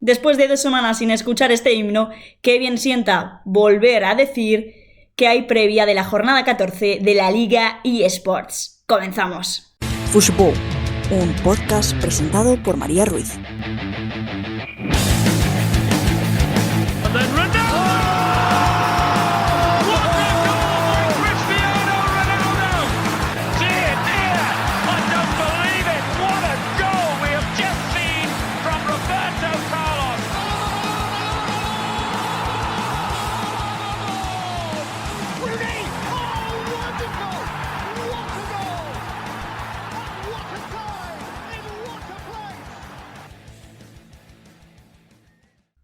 Después de 2 semanas sin escuchar este himno, qué bien sienta volver a decir que hay previa de la jornada 14 de la Liga eSports. Comenzamos. Fushball, un podcast presentado por María Ruiz.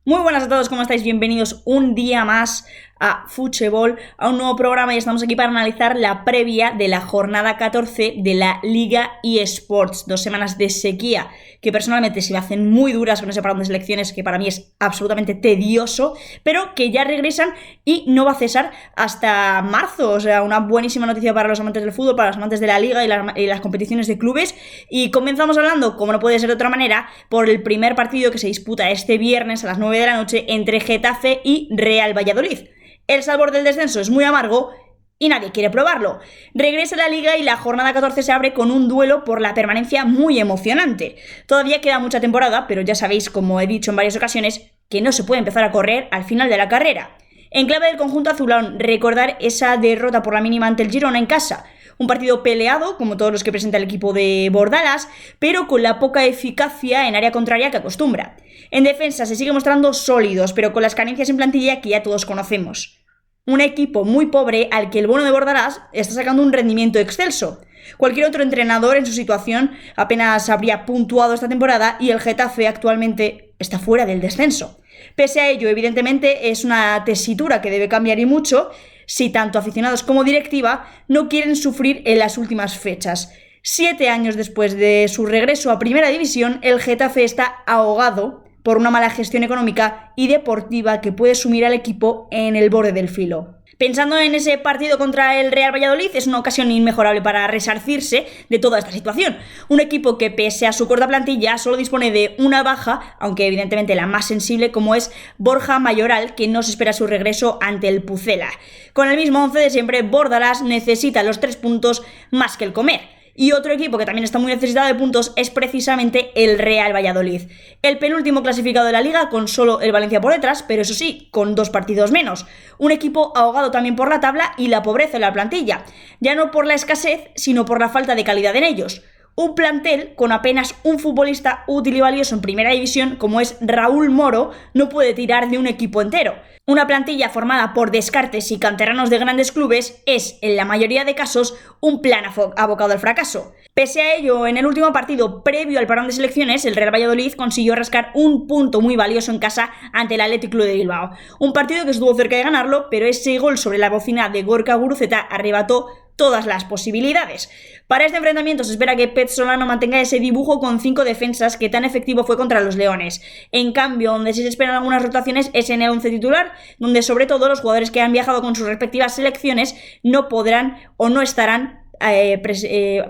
Muy buenas a todos, ¿cómo estáis? Bienvenidos un día más a Fushball, a un nuevo programa, y estamos aquí para analizar la previa de la jornada 14 de la Liga eSports. 2 semanas de sequía que personalmente se me hacen muy duras con ese parón de selecciones que para mí es absolutamente tedioso, pero que ya regresan y no va a cesar hasta marzo. O sea, una buenísima noticia para los amantes del fútbol, para los amantes de la Liga y las competiciones de clubes. Y comenzamos hablando, como no puede ser de otra manera, por el primer partido que se disputa este viernes a las 9 de la noche entre Getafe y Real Valladolid. El sabor del descenso es muy amargo y nadie quiere probarlo. Regresa la Liga y la jornada 14 se abre con un duelo por la permanencia muy emocionante. Todavía queda mucha temporada, pero ya sabéis, como he dicho en varias ocasiones, que no se puede empezar a correr al final de la carrera. En clave del conjunto azulón, recordar esa derrota por la mínima ante el Girona en casa. Un partido peleado, como todos los que presenta el equipo de Bordalas, pero con la poca eficacia en área contraria que acostumbra. En defensa se sigue mostrando sólidos, pero con las carencias en plantilla que ya todos conocemos. Un equipo muy pobre al que el bono de Bordalas está sacando un rendimiento excelso. Cualquier otro entrenador en su situación apenas habría puntuado esta temporada y el Getafe actualmente está fuera del descenso. Pese a ello, evidentemente, es una tesitura que debe cambiar y mucho si tanto aficionados como directiva no quieren sufrir en las últimas fechas. 7 años después de su regreso a Primera División, el Getafe está ahogado por una mala gestión económica y deportiva que puede sumir al equipo en el borde del filo. Pensando en ese partido contra el Real Valladolid, es una ocasión inmejorable para resarcirse de toda esta situación. Un equipo que, pese a su corta plantilla, solo dispone de una baja, aunque evidentemente la más sensible, como es Borja Mayoral, que no se espera su regreso ante el Pucela. Con el mismo 11 de siempre, Bordalas necesita los 3 puntos más que el comer. Y otro equipo que también está muy necesitado de puntos es precisamente el Real Valladolid. El penúltimo clasificado de la Liga, con solo el Valencia por detrás, pero eso sí, con 2 partidos menos. Un equipo ahogado también por la tabla y la pobreza en la plantilla. Ya no por la escasez, sino por la falta de calidad en ellos. Un plantel con apenas un futbolista útil y valioso en Primera División, como es Raúl Moro, no puede tirar de un equipo entero. Una plantilla formada por descartes y canteranos de grandes clubes es, en la mayoría de casos, un plan abocado al fracaso. Pese a ello, en el último partido previo al parón de selecciones, el Real Valladolid consiguió rascar un punto muy valioso en casa ante el Athletic Club de Bilbao. Un partido que estuvo cerca de ganarlo, pero ese gol sobre la bocina de Gorka Guruceta arrebató todas las posibilidades. Para este enfrentamiento se espera que Pep Solano mantenga ese dibujo con 5 defensas que tan efectivo fue contra los Leones. En cambio, donde sí se esperan algunas rotaciones es en el 11 titular, donde sobre todo los jugadores que han viajado con sus respectivas selecciones no podrán o no estarán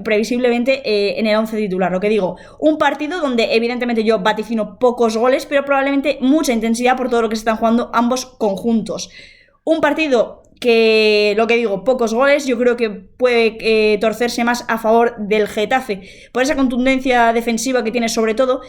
previsiblemente en el 11 titular. Lo que digo, un partido donde evidentemente yo vaticino pocos goles, pero probablemente mucha intensidad por todo lo que se están jugando ambos conjuntos. Un partido que, lo que digo, pocos goles, yo creo que puede torcerse más a favor del Getafe, por esa contundencia defensiva que tiene sobre todo,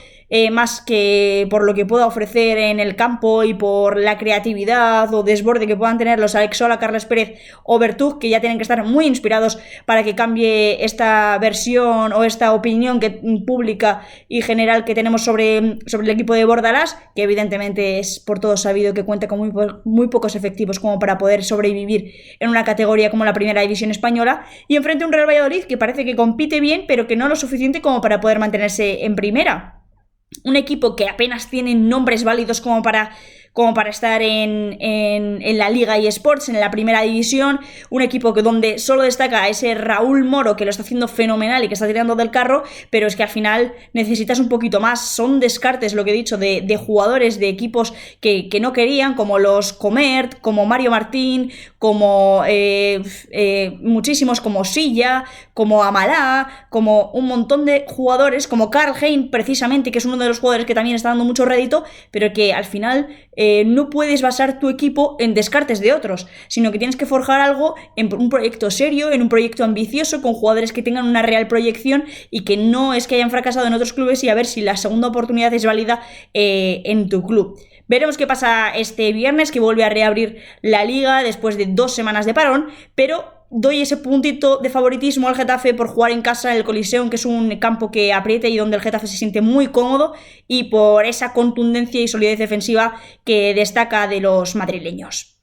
más que por lo que pueda ofrecer en el campo y por la creatividad o desborde que puedan tener los Alex Sola, Carles Pérez o Bertug, que ya tienen que estar muy inspirados para que cambie esta versión o esta opinión pública y general que tenemos sobre el equipo de Bordalas, que evidentemente es por todos sabido que cuenta con muy pocos efectivos como para poder sobrevivir en una categoría como la Primera División española, y enfrente a un Real Valladolid que parece que compite bien, pero que no lo suficiente como para poder mantenerse en primera. Un equipo que apenas tiene nombres válidos como para como para estar en la Liga eSports, en la primera división, un equipo donde solo destaca a ese Raúl Moro, que lo está haciendo fenomenal y que está tirando del carro, pero es que al final necesitas un poquito más. Son descartes, lo que he dicho, de jugadores de equipos que no querían, como los Comert, como Mario Martín, como muchísimos, como Silla, como Amalá, como un montón de jugadores, como Karl Hein, precisamente, que es uno de los jugadores que también está dando mucho rédito, pero que al final no puedes basar tu equipo en descartes de otros, sino que tienes que forjar algo en un proyecto serio, en un proyecto ambicioso, con jugadores que tengan una real proyección y que no es que hayan fracasado en otros clubes, y a ver si la segunda oportunidad es válida en tu club. Veremos qué pasa este viernes, que vuelve a reabrir la Liga después de 2 semanas de parón, pero doy ese puntito de favoritismo al Getafe por jugar en casa en el Coliseum, que es un campo que apriete y donde el Getafe se siente muy cómodo, y por esa contundencia y solidez defensiva que destaca de los madrileños.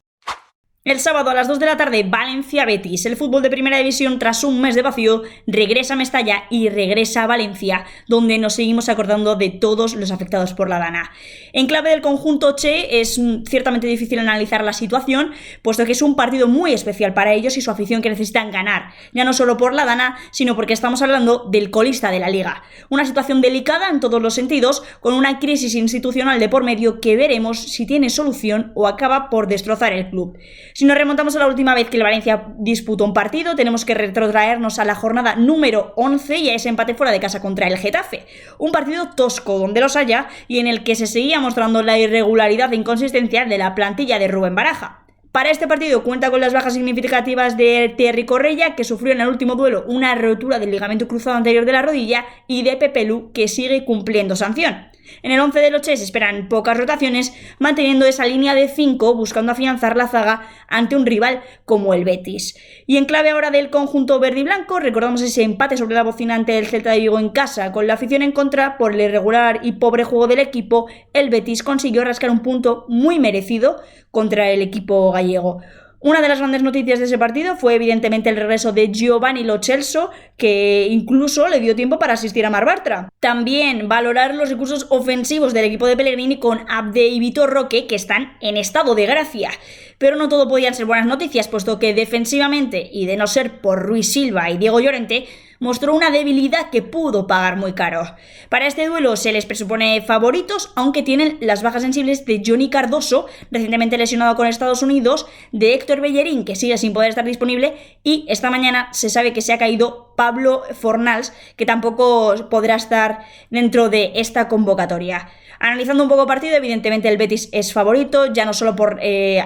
El sábado a las 2 de la tarde, Valencia-Betis. El fútbol de primera división, tras un mes de vacío, regresa a Mestalla y regresa a Valencia, donde nos seguimos acordando de todos los afectados por la Dana. En clave del conjunto Che, es ciertamente difícil analizar la situación, puesto que es un partido muy especial para ellos y su afición, que necesitan ganar, ya no solo por la Dana, sino porque estamos hablando del colista de la Liga. Una situación delicada en todos los sentidos, con una crisis institucional de por medio que veremos si tiene solución o acaba por destrozar el club. Si nos remontamos a la última vez que el Valencia disputó un partido, tenemos que retrotraernos a la jornada número 11 y a ese empate fuera de casa contra el Getafe. Un partido tosco donde los haya y en el que se seguía mostrando la irregularidad e inconsistencia de la plantilla de Rubén Baraja. Para este partido cuenta con las bajas significativas de Thierry Correia, que sufrió en el último duelo una rotura del ligamento cruzado anterior de la rodilla, y de Pepe Lu, que sigue cumpliendo sanción. En el 11 de los Che se esperan pocas rotaciones, manteniendo esa línea de 5, buscando afianzar la zaga ante un rival como el Betis. Y en clave ahora del conjunto verde y blanco, recordamos ese empate sobre la bocina ante el Celta de Vigo en casa, con la afición en contra por el irregular y pobre juego del equipo. El Betis consiguió rascar un punto muy merecido contra el equipo gallego. Una de las grandes noticias de ese partido fue evidentemente el regreso de Giovanni Lo Celso, que incluso le dio tiempo para asistir a Marc Bartra. También valorar los recursos ofensivos del equipo de Pellegrini con Abde y Vitor Roque, que están en estado de gracia. Pero no todo podían ser buenas noticias, puesto que defensivamente, y de no ser por Ruiz Silva y Diego Llorente, mostró una debilidad que pudo pagar muy caro. Para este duelo se les presupone favoritos, aunque tienen las bajas sensibles de Johnny Cardoso, recientemente lesionado con Estados Unidos, de Héctor Bellerín, que sigue sin poder estar disponible, y esta mañana se sabe que se ha caído Pablo Fornals, que tampoco podrá estar dentro de esta convocatoria. Analizando un poco el partido, evidentemente el Betis es favorito, ya no solo por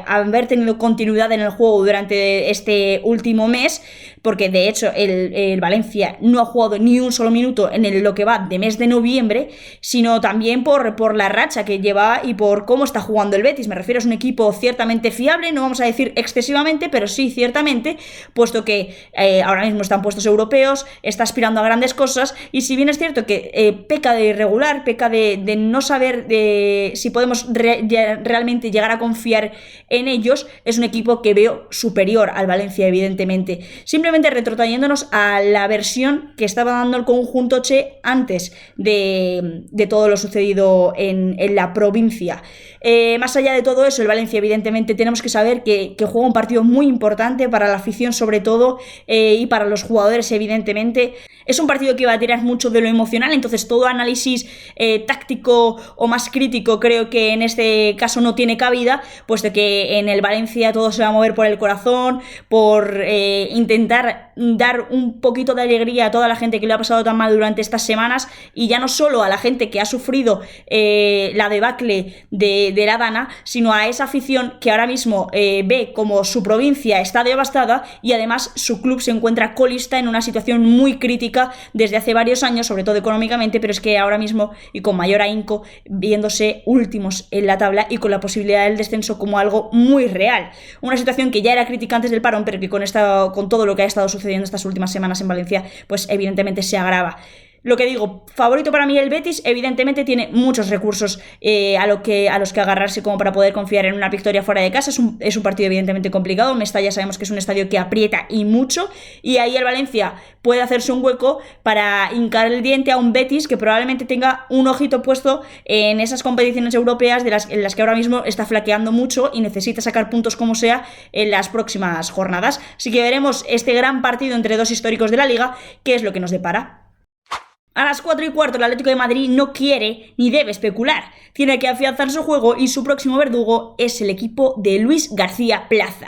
haber tenido continuidad en el juego durante este último mes, porque de hecho el Valencia no ha jugado ni un solo minuto en lo que va de mes de noviembre, sino también por la racha que lleva y por cómo está jugando el Betis. Me refiero, es un equipo ciertamente fiable, no vamos a decir excesivamente, pero sí ciertamente, puesto que ahora mismo están puestos europeos, está aspirando a grandes cosas, y si bien es cierto que peca de irregular, peca de no saber si podemos realmente llegar a confiar en ellos, es un equipo que veo superior al Valencia, evidentemente. Simplemente retrotrayéndonos a la versión que estaba dando el conjunto Che antes de todo lo sucedido en la provincia. Más allá de todo eso, el Valencia, evidentemente, tenemos que saber que juega un partido muy importante para la afición, sobre todo, y para los jugadores, evidentemente. Es un partido que va a tirar mucho de lo emocional, entonces todo análisis táctico o más crítico creo que en este caso no tiene cabida, puesto que en el Valencia todo se va a mover por el corazón, por intentar dar un poquito de alegría a toda la gente que le ha pasado tan mal durante estas semanas, y ya no solo a la gente que ha sufrido la debacle de la Dana, sino a esa afición que ahora mismo ve como su provincia está devastada y además su club se encuentra colista en una situación muy crítica desde hace varios años, sobre todo económicamente, pero es que ahora mismo, y con mayor ahínco, viéndose últimos en la tabla y con la posibilidad del descenso como algo muy real. Una situación que ya era crítica antes del parón, pero que con todo lo que ha estado sucediendo estas últimas semanas en Valencia, pues evidentemente se agrava. Lo que digo, favorito para mí el Betis, evidentemente tiene muchos recursos a los que agarrarse como para poder confiar en una victoria fuera de casa. Es un partido evidentemente complicado. Mestalla sabemos que es un estadio que aprieta y mucho, y ahí el Valencia puede hacerse un hueco para hincar el diente a un Betis que probablemente tenga un ojito puesto en esas competiciones europeas en las que ahora mismo está flaqueando mucho y necesita sacar puntos como sea en las próximas jornadas. Así que veremos este gran partido entre dos históricos de la Liga, qué es lo que nos depara. A las 4:15 el Atlético de Madrid no quiere ni debe especular. Tiene que afianzar su juego y su próximo verdugo es el equipo de Luis García Plaza.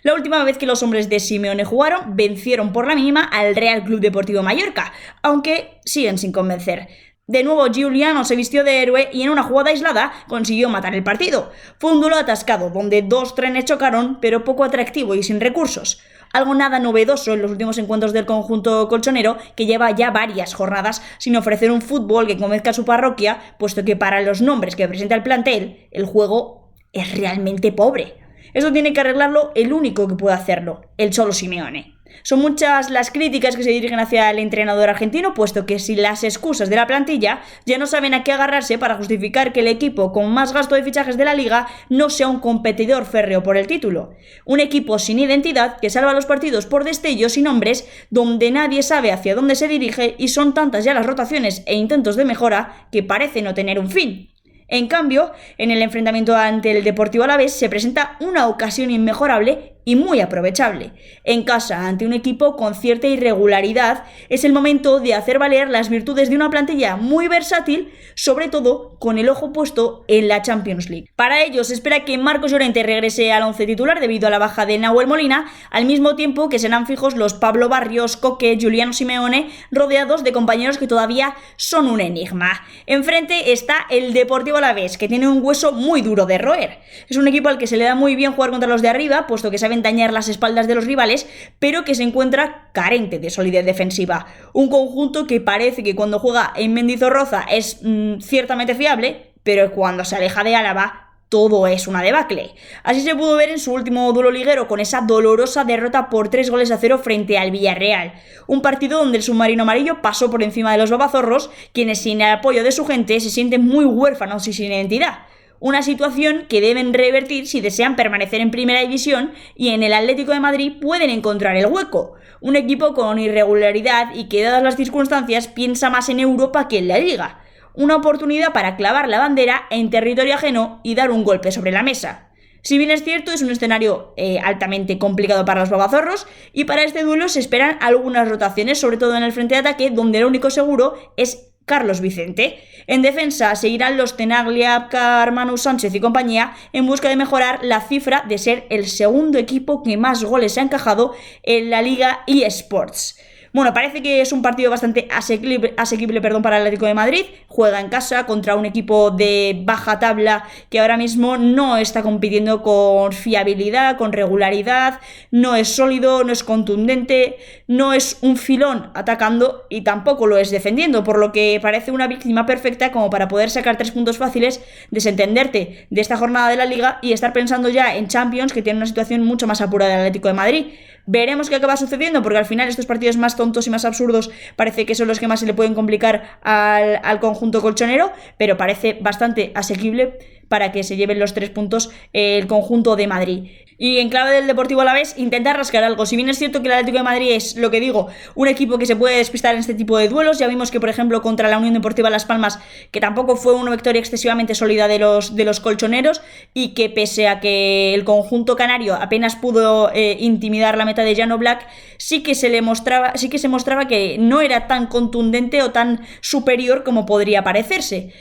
La última vez que los hombres de Simeone jugaron, vencieron por la mínima al Real Club Deportivo Mallorca, aunque siguen sin convencer. De nuevo Giuliano se vistió de héroe y en una jugada aislada consiguió matar el partido. Fue un duelo atascado donde dos trenes chocaron, pero poco atractivo y sin recursos. Algo nada novedoso en los últimos encuentros del conjunto colchonero, que lleva ya varias jornadas sin ofrecer un fútbol que convenzca a su parroquia, puesto que para los nombres que presenta el plantel, el juego es realmente pobre. Eso tiene que arreglarlo el único que puede hacerlo, el Cholo Simeone. Son muchas las críticas que se dirigen hacia el entrenador argentino, puesto que sin las excusas de la plantilla ya no saben a qué agarrarse para justificar que el equipo con más gasto de fichajes de la liga no sea un competidor férreo por el título. Un equipo sin identidad que salva los partidos por destellos y nombres, donde nadie sabe hacia dónde se dirige y son tantas ya las rotaciones e intentos de mejora que parece no tener un fin. En cambio, en el enfrentamiento ante el Deportivo Alavés se presenta una ocasión inmejorable y muy aprovechable. En casa, ante un equipo con cierta irregularidad, es el momento de hacer valer las virtudes de una plantilla muy versátil, sobre todo con el ojo puesto en la Champions League. Para ello se espera que Marcos Llorente regrese al once titular debido a la baja de Nahuel Molina, al mismo tiempo que serán fijos los Pablo Barrios, Coque, Giuliano Simeone, rodeados de compañeros que todavía son un enigma. Enfrente está el Deportivo Alavés, que tiene un hueso muy duro de roer. Es un equipo al que se le da muy bien jugar contra los de arriba, puesto que saben dañar las espaldas de los rivales, pero que se encuentra carente de solidez defensiva. Un conjunto que parece que cuando juega en Mendizorroza es ciertamente fiable, pero cuando se aleja de Álava todo es una debacle. Así se pudo ver en su último duelo liguero con esa dolorosa derrota por 3-0 frente al Villarreal. Un partido donde el submarino amarillo pasó por encima de los babazorros, quienes sin el apoyo de su gente se sienten muy huérfanos y sin identidad. Una situación que deben revertir si desean permanecer en primera división, y en el Atlético de Madrid pueden encontrar el hueco. Un equipo con irregularidad y que, dadas las circunstancias, piensa más en Europa que en la Liga. Una oportunidad para clavar la bandera en territorio ajeno y dar un golpe sobre la mesa. Si bien es cierto, es un escenario altamente complicado para los babazorros, y para este duelo se esperan algunas rotaciones, sobre todo en el frente de ataque, donde lo único seguro es Carlos Vicente. En defensa seguirán los Tenaglia, Apcar, Manu Sánchez y compañía en busca de mejorar la cifra de ser el segundo equipo que más goles se ha encajado en la Liga eSports. Bueno, parece que es un partido bastante asequible para el Atlético de Madrid. Juega en casa contra un equipo de baja tabla que ahora mismo no está compitiendo con fiabilidad, con regularidad, no es sólido, no es contundente, no es un filón atacando y tampoco lo es defendiendo, por lo que parece una víctima perfecta como para poder sacar 3 puntos fáciles, desentenderte de esta jornada de la Liga y estar pensando ya en Champions, que tiene una situación mucho más apurada del Atlético de Madrid. Veremos qué acaba sucediendo, porque al final estos partidos más tontos y más absurdos parece que son los que más se le pueden complicar al conjunto colchonero, pero parece bastante asequible para que se lleven los 3 puntos el conjunto de Madrid. Y en clave del Deportivo Alavés, intentar rascar algo. Si bien es cierto que el Atlético de Madrid es, lo que digo, un equipo que se puede despistar en este tipo de duelos, ya vimos que, por ejemplo, contra la Unión Deportiva Las Palmas, que tampoco fue una victoria excesivamente sólida de los colchoneros, y que pese a que el conjunto canario apenas pudo intimidar la meta de Jan Oblak, sí que se mostraba que no era tan contundente o tan superior como podría parecerse.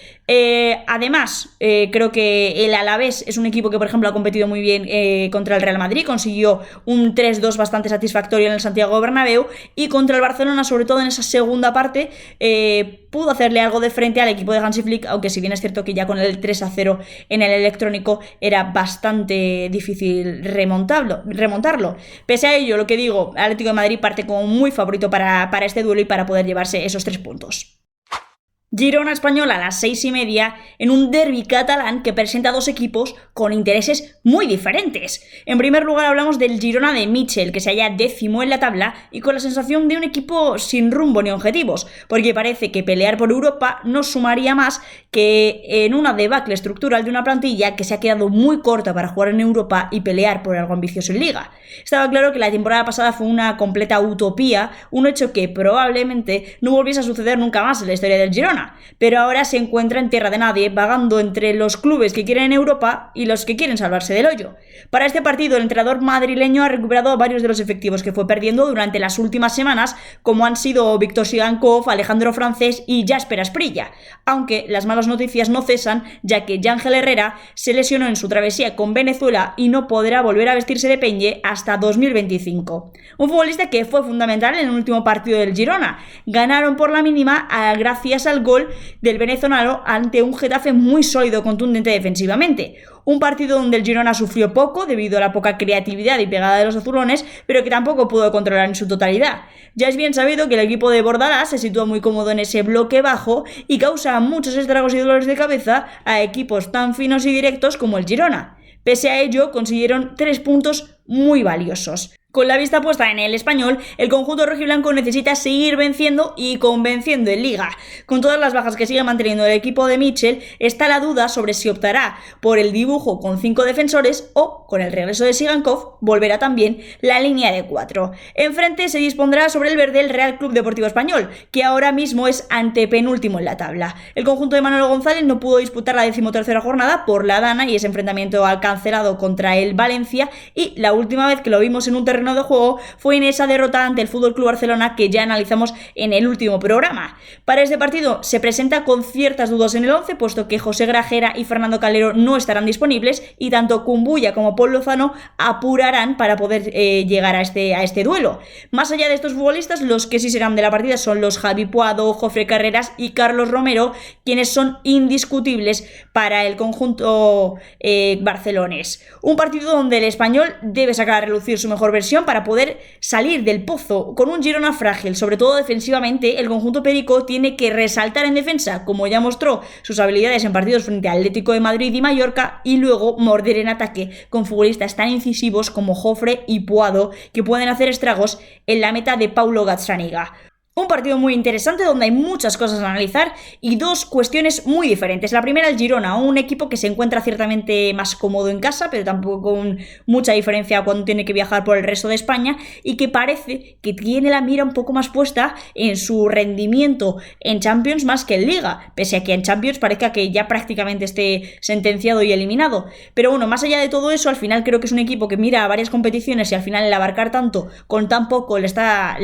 Además, creo que el Alavés es un equipo que, por ejemplo, ha competido muy bien contra el Real Madrid, consiguió un 3-2 bastante satisfactorio en el Santiago Bernabéu, y contra el Barcelona, sobre todo en esa segunda parte, pudo hacerle algo de frente al equipo de Hansi Flick, aunque si bien es cierto que ya con el 3-0 en el Electrónico era bastante difícil remontarlo. Pese a ello, lo que digo, Atlético de Madrid parte como muy favorito para este duelo y para poder llevarse esos 3 puntos. Girona Español a las 6:30 en un derbi catalán que presenta dos equipos con intereses muy diferentes. En primer lugar hablamos del Girona de Mitchell, que se halla 10º en la tabla y con la sensación de un equipo sin rumbo ni objetivos, porque parece que pelear por Europa no sumaría más que en una debacle estructural de una plantilla que se ha quedado muy corta para jugar en Europa y pelear por algo ambicioso en Liga. Estaba claro que la temporada pasada fue una completa utopía, un hecho que probablemente no volviese a suceder nunca más en la historia del Girona. Pero ahora se encuentra en tierra de nadie, vagando entre los clubes que quieren Europa y los que quieren salvarse del hoyo. Para este partido, el entrenador madrileño ha recuperado varios de los efectivos que fue perdiendo durante las últimas semanas, como han sido Víctor Sigankov, Alejandro Francés y Jasper Asprilla, aunque las malas noticias no cesan, ya que Yángel Herrera se lesionó en su travesía con Venezuela y no podrá volver a vestirse de peñe hasta 2025. Un futbolista que fue fundamental en el último partido del Girona. Ganaron por la mínima gracias al gol del venezolano ante un Getafe muy sólido, contundente defensivamente. Un partido donde el Girona sufrió poco debido a la poca creatividad y pegada de los azulones, pero que tampoco pudo controlar en su totalidad. Ya es bien sabido que el equipo de Bordalás se sitúa muy cómodo en ese bloque bajo y causa muchos estragos y dolores de cabeza a equipos tan finos y directos como el Girona. Pese a ello, consiguieron 3 puntos muy valiosos. Con la vista puesta en el Español, el conjunto rojiblanco necesita seguir venciendo y convenciendo en Liga. Con todas las bajas que sigue manteniendo el equipo de Mitchell, está la duda sobre si optará por el dibujo con 5 defensores o, con el regreso de Sigankov, volverá también la línea de 4. Enfrente se dispondrá sobre el verde el Real Club Deportivo Español, que ahora mismo es antepenúltimo en la tabla. El conjunto de Manolo González no pudo disputar la 13ª jornada por la Dana y ese enfrentamiento al cancelado contra el Valencia, y la última vez que lo vimos en un terreno de juego fue en esa derrota ante el FC Barcelona que ya analizamos en el último programa. Para este partido se presenta con ciertas dudas en el 11, puesto que José Grajera y Fernando Calero no estarán disponibles y tanto Kumbuya como Paul Lozano apurarán para poder llegar a este duelo. Más allá de estos futbolistas, los que sí serán de la partida son los Javi Puado, Jofre Carreras y Carlos Romero, quienes son indiscutibles para el conjunto barcelonés. Un partido donde el Español debe sacar a relucir su mejor versión para poder salir del pozo. Con un Girona frágil, sobre todo defensivamente, el conjunto perico tiene que resaltar en defensa, como ya mostró sus habilidades en partidos frente al Atlético de Madrid y Mallorca, y luego morder en ataque con futbolistas tan incisivos como Jofre y Puado, que pueden hacer estragos en la meta de Paulo Gazzaniga. Un partido muy interesante donde hay muchas cosas a analizar y dos cuestiones muy diferentes. La primera, el Girona, un equipo que se encuentra ciertamente más cómodo en casa, pero tampoco con mucha diferencia cuando tiene que viajar por el resto de España, y que parece que tiene la mira un poco más puesta en su rendimiento en Champions más que en Liga, pese a que en Champions parezca que ya prácticamente esté sentenciado y eliminado. Pero bueno, más allá de todo eso, al final creo que es un equipo que mira a varias competiciones y al final el abarcar tanto con tan poco lo está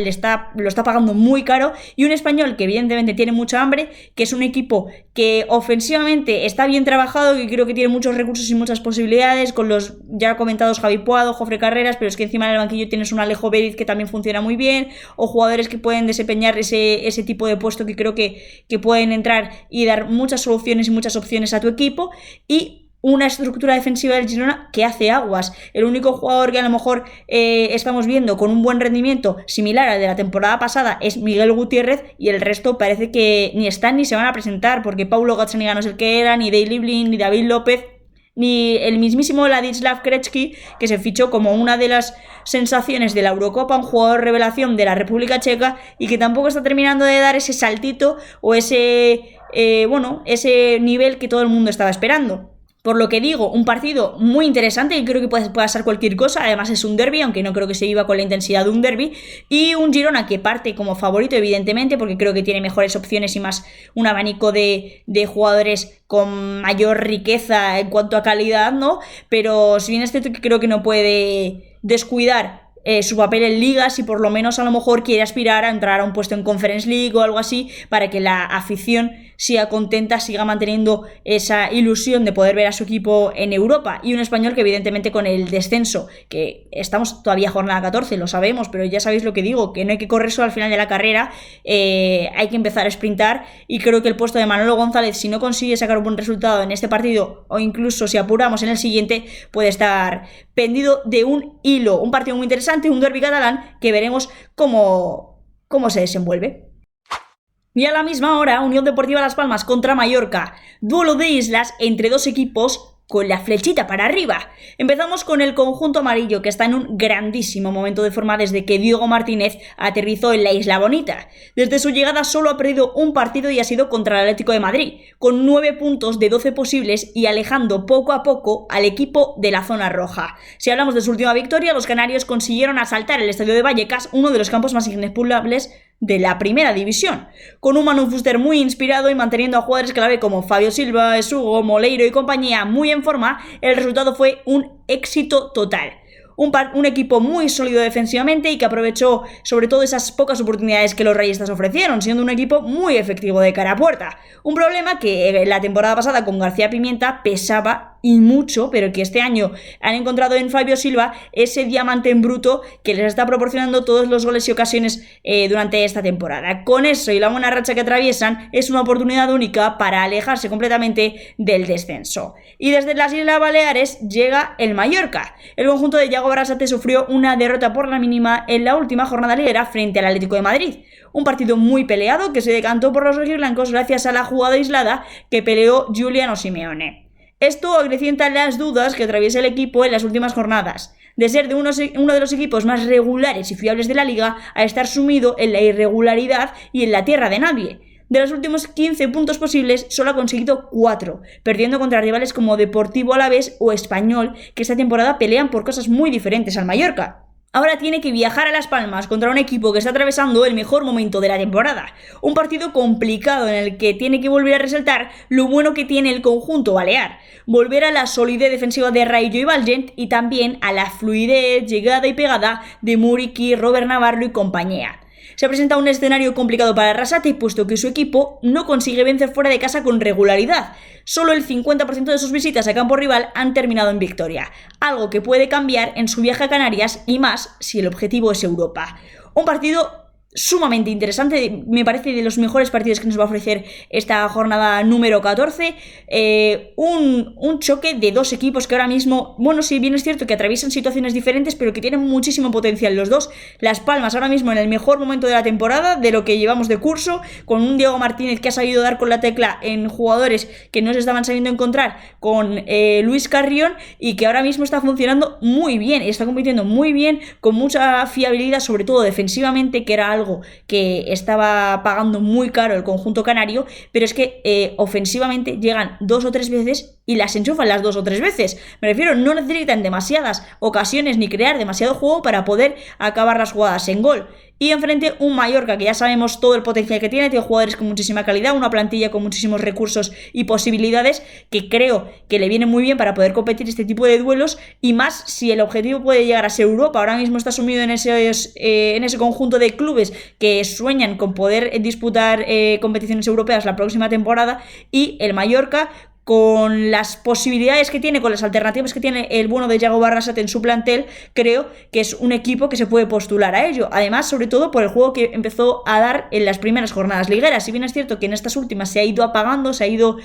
pagando muy caro, y un Español que evidentemente tiene mucha hambre, que es un equipo que ofensivamente está bien trabajado, que creo que tiene muchos recursos y muchas posibilidades, con los ya comentados Javi Puado, Jofre Carreras, pero es que encima en el banquillo tienes un Alejo Beriz que también funciona muy bien, o jugadores que pueden desempeñar ese tipo de puesto que creo que pueden entrar y dar muchas soluciones y muchas opciones a tu equipo, y una estructura defensiva del Girona que hace aguas. El único jugador que a lo mejor estamos viendo con un buen rendimiento similar al de la temporada pasada es Miguel Gutiérrez, y el resto parece que ni están ni se van a presentar, porque Paulo Gazzaniga no es el que era, ni Daley Blind, ni David López, ni el mismísimo Ladislav Krejci, que se fichó como una de las sensaciones de la Eurocopa, un jugador revelación de la República Checa, y que tampoco está terminando de dar ese saltito o ese nivel que todo el mundo estaba esperando. Por lo que digo, un partido muy interesante y creo que puede pasar cualquier cosa. Además es un derbi, aunque no creo que se viva con la intensidad de un derbi, y un Girona que parte como favorito evidentemente, porque creo que tiene mejores opciones y más un abanico de jugadores con mayor riqueza en cuanto a calidad, ¿no? Pero si bien es cierto que creo que no puede descuidar su papel en Liga, si por lo menos a lo mejor quiere aspirar a entrar a un puesto en Conference League o algo así, para que la afición siga contenta, siga manteniendo esa ilusión de poder ver a su equipo en Europa. Y un Español que evidentemente con el descenso, que estamos todavía jornada 14, lo sabemos, pero ya sabéis lo que digo, que no hay que correr solo al final de la carrera, hay que empezar a sprintar, y creo que el puesto de Manolo González, si no consigue sacar un buen resultado en este partido, o incluso si apuramos en el siguiente, puede estar pendido de un hilo. Un partido muy interesante, un derbi catalán que veremos cómo se desenvuelve. Y a la misma hora, Unión Deportiva Las Palmas contra Mallorca, duelo de islas entre dos equipos con la flechita para arriba. Empezamos con el conjunto amarillo, que está en un grandísimo momento de forma desde que Diego Martínez aterrizó en la Isla Bonita. Desde su llegada solo ha perdido un partido y ha sido contra el Atlético de Madrid, con 9 puntos de 12 posibles y alejando poco a poco al equipo de la zona roja. Si hablamos de su última victoria, los canarios consiguieron asaltar el estadio de Vallecas, uno de los campos más inexpugnables de la primera división, con un Manu Fuster muy inspirado y manteniendo a jugadores clave como Fabio Silva, Esugo, Moleiro y compañía muy en forma. El resultado fue un éxito total. Un equipo muy sólido defensivamente y que aprovechó sobre todo esas pocas oportunidades que los rayistas ofrecieron, siendo un equipo muy efectivo de cara a puerta. Un problema que la temporada pasada con García Pimienta pesaba y mucho, pero que este año han encontrado en Fabio Silva ese diamante en bruto que les está proporcionando todos los goles y ocasiones durante esta temporada. Con eso y la buena racha que atraviesan, es una oportunidad única para alejarse completamente del descenso. Y desde las Islas Baleares llega el Mallorca. El conjunto de Yago Barrasate sufrió una derrota por la mínima en la última jornada liguera frente al Atlético de Madrid. Un partido muy peleado que se decantó por los rojiblancos gracias a la jugada aislada que peleó Giuliano Simeone. Esto acrecienta las dudas que atraviesa el equipo en las últimas jornadas, de ser de uno de los equipos más regulares y fiables de la liga a estar sumido en la irregularidad y en la tierra de nadie. De los últimos 15 puntos posibles, solo ha conseguido 4, perdiendo contra rivales como Deportivo Alavés o Español, que esta temporada pelean por cosas muy diferentes al Mallorca. Ahora tiene que viajar a Las Palmas contra un equipo que está atravesando el mejor momento de la temporada. Un partido complicado en el que tiene que volver a resaltar lo bueno que tiene el conjunto balear. Volver a la solidez defensiva de Raillo y Valgent y también a la fluidez, llegada y pegada de Muriqui, Robert Navarro y compañía. Se presenta un escenario complicado para Arrasate, puesto que su equipo no consigue vencer fuera de casa con regularidad. Solo el 50% de sus visitas a campo rival han terminado en victoria, algo que puede cambiar en su viaje a Canarias y más si el objetivo es Europa. Un partido sumamente interesante, me parece de los mejores partidos que nos va a ofrecer esta jornada número 14. Un choque de dos equipos que ahora mismo, bueno, sí, bien es cierto que atraviesan situaciones diferentes, pero que tienen muchísimo potencial los dos. Las Palmas ahora mismo en el mejor momento de la temporada, de lo que llevamos de curso, con un Diego Martínez que ha sabido dar con la tecla en jugadores que no se estaban sabiendo encontrar, con Luis Carrión, y que ahora mismo está funcionando muy bien, está compitiendo muy bien, con mucha fiabilidad, sobre todo defensivamente, que era algo que estaba pagando muy caro el conjunto canario, pero es que ofensivamente llegan 2 o 3 veces y las enchufan las 2 o 3 veces. Me refiero, no necesitan demasiadas ocasiones ni crear demasiado juego para poder acabar las jugadas en gol. Y enfrente un Mallorca que ya sabemos todo el potencial que tiene jugadores con muchísima calidad, una plantilla con muchísimos recursos y posibilidades que creo que le viene muy bien para poder competir este tipo de duelos, y más si el objetivo puede llegar a ser Europa. Ahora mismo está sumido en ese conjunto de clubes que sueñan con poder disputar competiciones europeas la próxima temporada, y el Mallorca, con las posibilidades que tiene, con las alternativas que tiene el bueno de Yago Barrasate en su plantel, creo que es un equipo que se puede postular a ello. Además, sobre todo por el juego que empezó a dar en las primeras jornadas ligueras. Si bien es cierto que en estas últimas se ha ido apagando, se ha ido,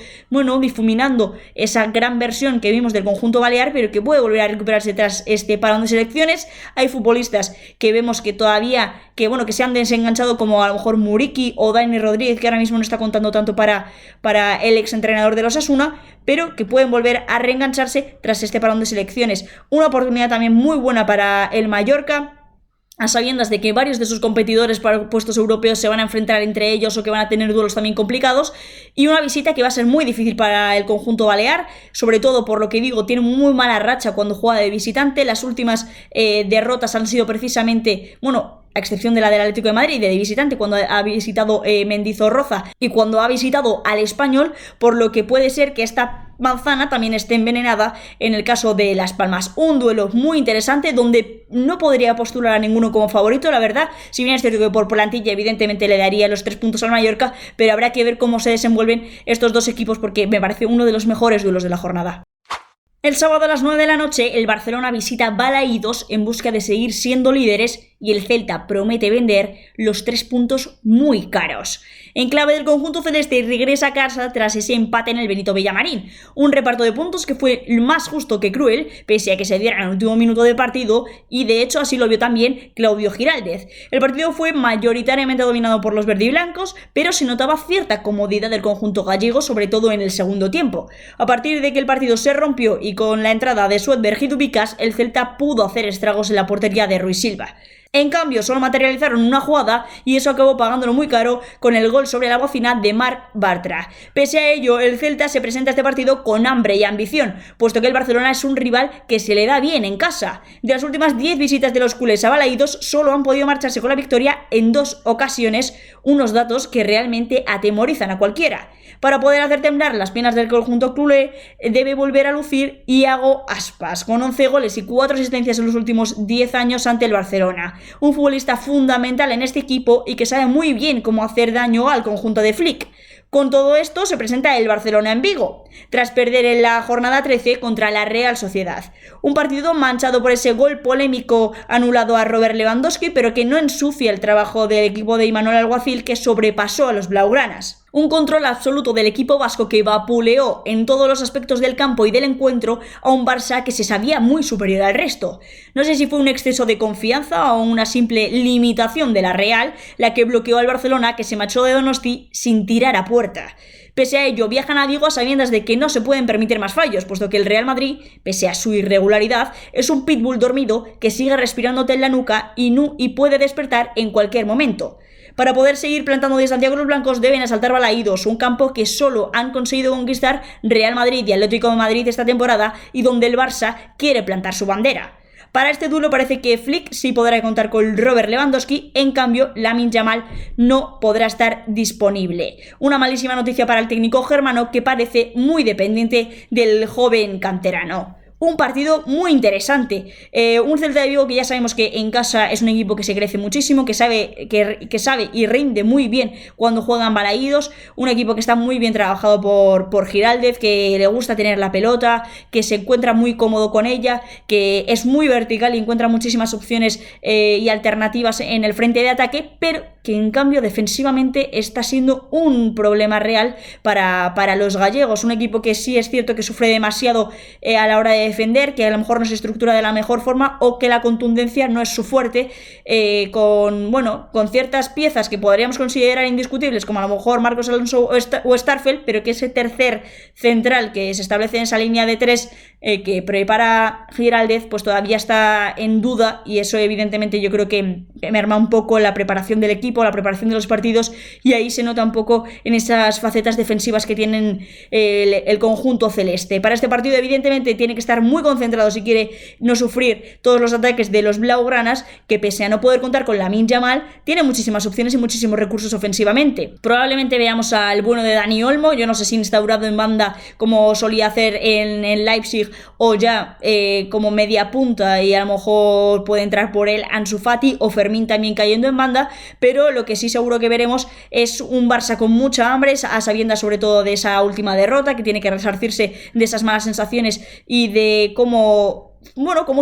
difuminando esa gran versión que vimos del conjunto balear, pero que puede volver a recuperarse tras este parón de selecciones. Hay futbolistas que vemos que todavía, que se han desenganchado, como a lo mejor Muriqui o Dani Rodríguez, que ahora mismo no está contando tanto para el exentrenador de los Osasuna, pero que pueden volver a reengancharse tras este parón de selecciones. Una oportunidad también muy buena para el Mallorca, a sabiendas de que varios de sus competidores para puestos europeos se van a enfrentar entre ellos o que van a tener duelos también complicados, y una visita que va a ser muy difícil para el conjunto balear, sobre todo por lo que digo, tiene muy mala racha cuando juega de visitante. Las últimas derrotas han sido precisamente, a excepción de la del Atlético de Madrid, de visitante, cuando ha visitado Mendizorroza y cuando ha visitado al Español, por lo que puede ser que esta manzana también esté envenenada en el caso de Las Palmas. Un duelo muy interesante donde no podría postular a ninguno como favorito, la verdad. Si bien es cierto que por plantilla evidentemente le daría los 3 puntos al Mallorca, pero habrá que ver cómo se desenvuelven estos dos equipos, porque me parece uno de los mejores duelos de la jornada. El sábado a las 9 de la noche, el Barcelona visita Balaídos en busca de seguir siendo líderes y el Celta promete vender los 3 puntos muy caros. En clave del conjunto celeste regresa a casa tras ese empate en el Benito Villamarín, un reparto de puntos que fue más justo que cruel, pese a que se diera en el último minuto del partido, y de hecho así lo vio también Claudio Giraldez. El partido fue mayoritariamente dominado por los verdiblancos, pero se notaba cierta comodidad del conjunto gallego, sobre todo en el segundo tiempo. A partir de que el partido se rompió y con la entrada de Svedberg y Dubicas, el Celta pudo hacer estragos en la portería de Rui Silva. En cambio, solo materializaron una jugada y eso acabó pagándolo muy caro con el gol sobre la bocina de Marc Bartra. Pese a ello, el Celta se presenta a este partido con hambre y ambición, puesto que el Barcelona es un rival que se le da bien en casa. De las últimas 10 visitas de los culés a Balaídos, solo han podido marcharse con la victoria en 2 ocasiones, unos datos que realmente atemorizan a cualquiera. Para poder hacer temblar las piernas del conjunto culé, debe volver a lucir Iago Aspas, con 11 goles y 4 asistencias en los últimos 10 años ante el Barcelona. Un futbolista fundamental en este equipo y que sabe muy bien cómo hacer daño al conjunto de Flick. Con todo esto se presenta el Barcelona en Vigo, tras perder en la jornada 13 contra la Real Sociedad. Un partido manchado por ese gol polémico anulado a Robert Lewandowski, pero que no ensucia el trabajo del equipo de Imanol Alguacil, que sobrepasó a los blaugranas. Un control absoluto del equipo vasco que vapuleó en todos los aspectos del campo y del encuentro a un Barça que se sabía muy superior al resto. No sé si fue un exceso de confianza o una simple limitación de la Real la que bloqueó al Barcelona, que se marchó de Donosti sin tirar a puerta. Pese a ello, viajan a Vigo a sabiendas de que no se pueden permitir más fallos, puesto que el Real Madrid, pese a su irregularidad, es un pitbull dormido que sigue respirándote en la nuca y puede despertar en cualquier momento. Para poder seguir plantando distancia con los blancos deben asaltar Balaídos, un campo que solo han conseguido conquistar Real Madrid y Atlético de Madrid esta temporada y donde el Barça quiere plantar su bandera. Para este duelo parece que Flick sí podrá contar con Robert Lewandowski, en cambio Lamine Yamal no podrá estar disponible. Una malísima noticia para el técnico germano, que parece muy dependiente del joven canterano. Un partido muy interesante, un Celta de Vigo que ya sabemos que en casa es un equipo que se crece muchísimo, que sabe y rinde muy bien cuando juegan Balaídos, un equipo que está muy bien trabajado por Giraldez, que le gusta tener la pelota, que se encuentra muy cómodo con ella, que es muy vertical y encuentra muchísimas opciones y alternativas en el frente de ataque, pero que en cambio defensivamente está siendo un problema real para los gallegos, un equipo que sí es cierto que sufre demasiado a la hora de defender, que a lo mejor no se estructura de la mejor forma o que la contundencia no es su fuerte, con ciertas piezas que podríamos considerar indiscutibles, como a lo mejor Marcos Alonso o Starfelt, pero que ese tercer central que se establece en esa línea de 3 que prepara Giraldez, pues todavía está en duda, y eso evidentemente yo creo que merma un poco la preparación del equipo, la preparación de los partidos, y ahí se nota un poco en esas facetas defensivas que tienen el conjunto celeste. Para este partido evidentemente tiene que estar muy concentrado si quiere no sufrir todos los ataques de los blaugranas, que pese a no poder contar con Lamine Yamal, tiene muchísimas opciones y muchísimos recursos ofensivamente. Probablemente veamos al bueno de Dani Olmo, yo no sé si instaurado en banda como solía hacer en Leipzig, o ya como media punta, y a lo mejor puede entrar por él Ansu Fati o Fermín también cayendo en banda, pero lo que sí seguro que veremos es un Barça con mucha hambre, a sabiendas sobre todo de esa última derrota, que tiene que resarcirse de esas malas sensaciones y de cómo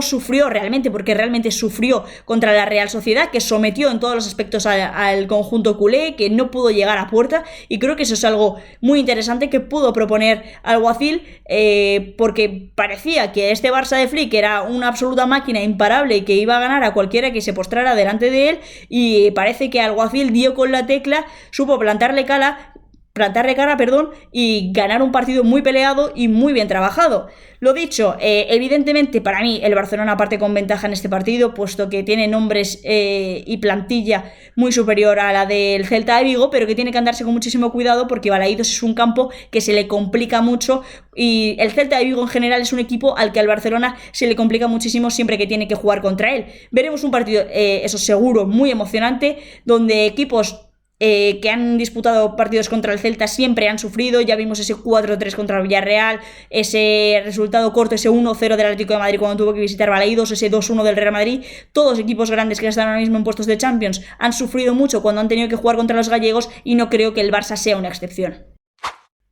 sufrió realmente, porque realmente sufrió contra la Real Sociedad, que sometió en todos los aspectos al conjunto culé, que no pudo llegar a puerta, y creo que eso es algo muy interesante que pudo proponer Alguacil, porque parecía que este Barça de Flick era una absoluta máquina imparable y que iba a ganar a cualquiera que se postrara delante de él, y parece que Alguacil dio con la tecla, supo plantarle cara, y ganar un partido muy peleado y muy bien trabajado. Lo dicho, evidentemente para mí el Barcelona parte con ventaja en este partido, puesto que tiene nombres y plantilla muy superior a la del Celta de Vigo, pero que tiene que andarse con muchísimo cuidado porque Balaídos es un campo que se le complica mucho, y el Celta de Vigo en general es un equipo al que al Barcelona se le complica muchísimo siempre que tiene que jugar contra él. Veremos un partido, eso seguro, muy emocionante, donde equipos que han disputado partidos contra el Celta siempre han sufrido. Ya vimos ese 4-3 contra el Villarreal, ese resultado corto, ese 1-0 del Atlético de Madrid cuando tuvo que visitar Balaídos, ese 2-1 del Real Madrid. Todos equipos grandes que están ahora mismo en puestos de Champions han sufrido mucho cuando han tenido que jugar contra los gallegos, y no creo que el Barça sea una excepción.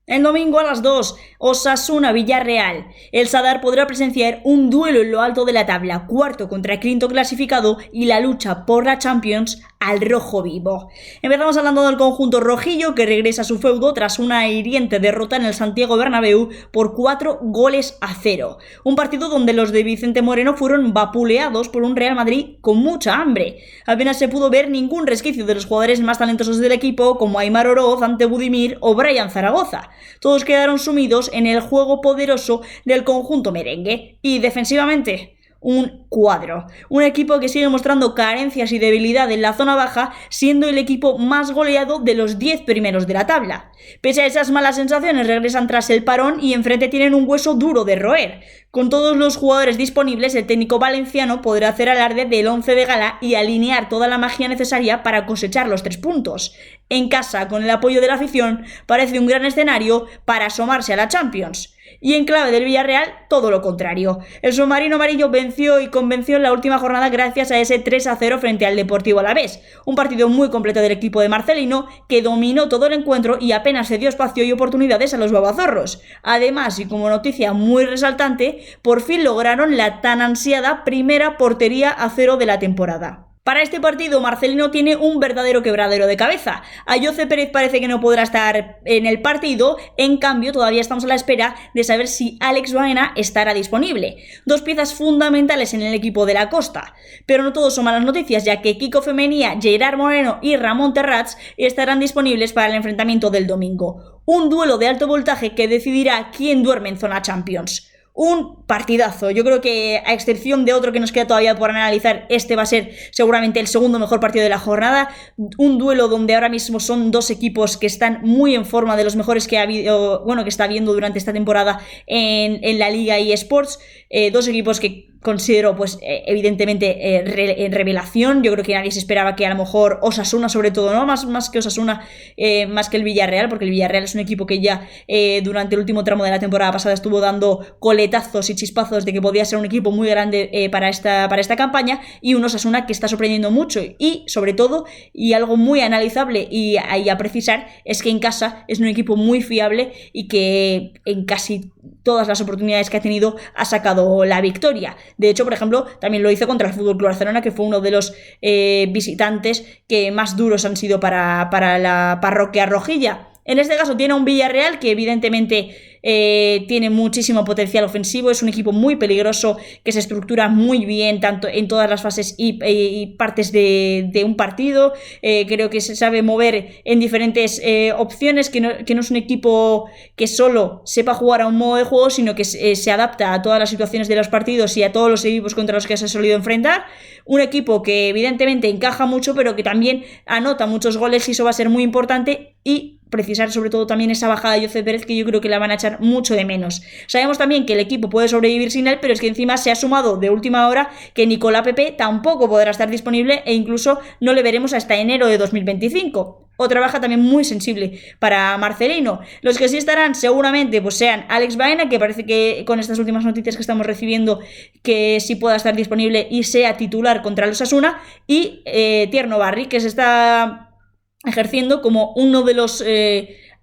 El domingo a las 2, Osasuna-Villarreal. El Sadar podrá presenciar un duelo en lo alto de la tabla, cuarto contra quinto clasificado y la lucha por la Champions al rojo vivo. Empezamos hablando del conjunto rojillo que regresa a su feudo tras una hiriente derrota en el Santiago Bernabéu por 4-0. Un partido donde los de Vicente Moreno fueron vapuleados por un Real Madrid con mucha hambre. Apenas se pudo ver ningún resquicio de los jugadores más talentosos del equipo como Aimar Oroz, Ante Budimir o Brian Zaragoza. Todos quedaron sumidos en el juego poderoso del conjunto merengue. Y defensivamente, un cuadro. Un equipo que sigue mostrando carencias y debilidad en la zona baja, siendo el equipo más goleado de los 10 primeros de la tabla. Pese a esas malas sensaciones, regresan tras el parón y enfrente tienen un hueso duro de roer. Con todos los jugadores disponibles, el técnico valenciano podrá hacer alarde del 11 de gala y alinear toda la magia necesaria para cosechar los 3 puntos. En casa, con el apoyo de la afición, parece un gran escenario para asomarse a la Champions. Y en clave del Villarreal, todo lo contrario. El submarino amarillo venció y convenció en la última jornada gracias a ese 3-0 frente al Deportivo Alavés. Un partido muy completo del equipo de Marcelino, que dominó todo el encuentro y apenas se dio espacio y oportunidades a los babazorros. Además, y como noticia muy resaltante, por fin lograron la tan ansiada primera portería a 0 de la temporada. Para este partido, Marcelino tiene un verdadero quebradero de cabeza. Ayoce Pérez parece que no podrá estar en el partido, en cambio todavía estamos a la espera de saber si Alex Baena estará disponible. 2 piezas fundamentales en el equipo de la Costa. Pero no todo son malas noticias, ya que Kiko Femenía, Gerard Moreno y Ramón Terrats estarán disponibles para el enfrentamiento del domingo. Un duelo de alto voltaje que decidirá quién duerme en zona Champions. Un partidazo. Yo creo que, a excepción de otro que nos queda todavía por analizar, este va a ser seguramente el segundo mejor partido de la jornada. Un duelo donde ahora mismo son 2 equipos que están muy en forma, de los mejores que ha habido, que está habiendo durante esta temporada en la Liga eSports. 2 equipos que considero, pues, evidentemente, revelación. Yo creo que nadie se esperaba que a lo mejor Osasuna, sobre todo, ¿no? Más que Osasuna, más que el Villarreal, porque el Villarreal es un equipo que ya durante el último tramo de la temporada pasada estuvo dando coletazos y chispazos de que podía ser un equipo muy grande para esta campaña, y un Osasuna que está sorprendiendo mucho. Y, sobre todo, y algo muy analizable y a precisar, es que en casa es un equipo muy fiable y que en casi todas las oportunidades que ha tenido ha sacado la victoria. De hecho, por ejemplo, también lo hizo contra el FC Barcelona, que fue uno de los visitantes que más duros han sido para la parroquia rojilla. En este caso tiene un Villarreal que evidentemente tiene muchísimo potencial ofensivo, es un equipo muy peligroso que se estructura muy bien tanto en todas las fases y partes de un partido. Creo que se sabe mover en diferentes opciones, que no es un equipo que solo sepa jugar a un modo de juego, sino que se adapta a todas las situaciones de los partidos y a todos los equipos contra los que se ha solido enfrentar. Un equipo que evidentemente encaja mucho, pero que también anota muchos goles, y eso va a ser muy importante. Y precisar sobre todo también esa bajada de Ayoce Pérez, que yo creo que la van a echar mucho de menos. Sabemos también que el equipo puede sobrevivir sin él, pero es que encima se ha sumado de última hora que Nicolás Pepe tampoco podrá estar disponible, e incluso no le veremos hasta enero de 2025. Otra baja también muy sensible para Marcelino. Los que sí estarán seguramente pues sean Alex Baena, que parece que con estas últimas noticias que estamos recibiendo que sí pueda estar disponible y sea titular contra el Osasuna, y Tierno Barri, que se está ejerciendo como uno de los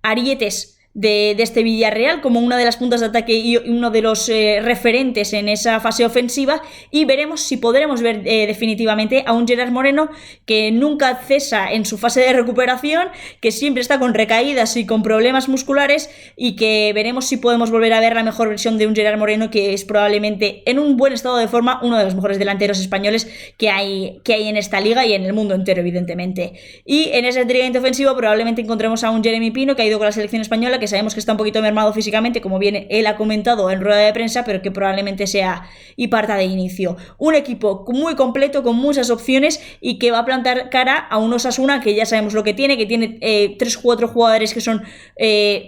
arietes de este Villarreal, como una de las puntas de ataque y uno de los referentes en esa fase ofensiva. Y veremos si podremos ver definitivamente a un Gerard Moreno que nunca cesa en su fase de recuperación, que siempre está con recaídas y con problemas musculares, y que veremos si podemos volver a ver la mejor versión de un Gerard Moreno, que es probablemente, en un buen estado de forma, uno de los mejores delanteros españoles que hay en esta liga y en el mundo entero, evidentemente. Y en ese tridente ofensivo probablemente encontremos a un Jeremy Pino, que ha ido con la selección española, que sabemos que está un poquito mermado físicamente, como bien él ha comentado en rueda de prensa, pero que probablemente sea y parta de inicio. Un equipo muy completo, con muchas opciones, y que va a plantar cara a un Osasuna que ya sabemos lo que tiene 3-4 jugadores que son